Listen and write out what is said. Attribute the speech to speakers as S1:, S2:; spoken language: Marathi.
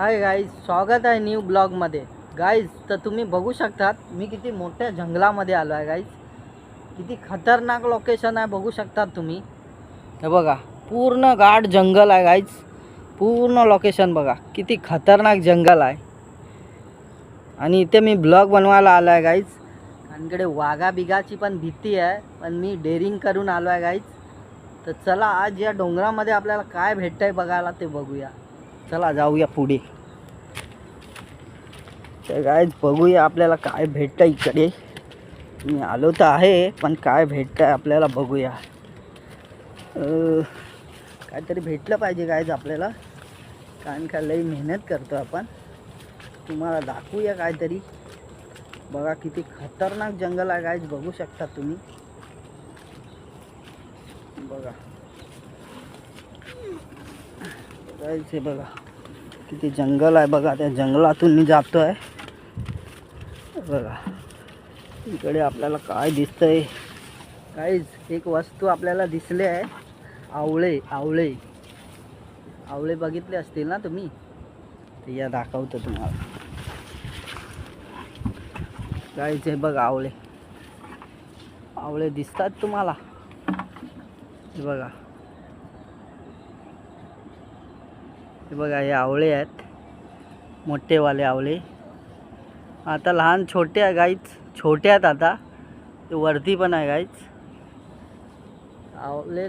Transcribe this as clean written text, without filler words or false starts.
S1: हाय गाईज, स्वागत आहे न्यू ब्लॉगमध्ये. गाईज, तर तुम्ही बघू शकतात मी किती मोठ्या जंगलामध्ये आलो आहे. गाईज, किती खतरनाक लोकेशन आहे बघू शकतात तुम्ही. हे बघा, पूर्ण गाढ जंगल आहे. गाईज, पूर्ण लोकेशन बघा, किती खतरनाक जंगल आहे. आणि इथे मी ब्लॉग बनवायला आलो आहे. गाईज, आणि इकडे वाघा बिगाची पण भीती आहे, पण मी डेअरिंग करून आलो आहे. गाईज, तर चला आज या डोंगरामध्ये आपल्याला काय भेटतंय बघायला ते बघूया. चला जाऊया पुढे. तर गाईज, बघूया आपल्याला काय भेटतं इकडे. मी आलो तर आहे, पण काय भेटतं आपल्याला बघूया. काहीतरी भेटलं पाहिजे गाईज आपल्याला, कारण का लई मेहनत करतो आपण. तुम्हाला दाखवूया काहीतरी. बघा किती खतरनाक जंगल आहे गाईज, बघू शकता तुम्ही. बघा गाईज, हे बघा किती जंगल आहे. बघा त्या जंगलातून मी जातो आहे. बघा इकडे आपल्याला काय दिसतंय. गाईज, एक वस्तू आपल्याला दिसले आहे. आवळे आवळे आवळे बघितले असतील ना तुम्ही, ते या दाखवतो तुम्हाला. गाईज, हे बघा आवळे आवळे दिसतात तुम्हाला. हे बघा, हे बघा, हे आवळे आहेत, मोठेवाले आवळे. आता लहान छोटे आहे गाईज, छोटे आहेत आता. ते वरती पण आहे गाईज आवळे.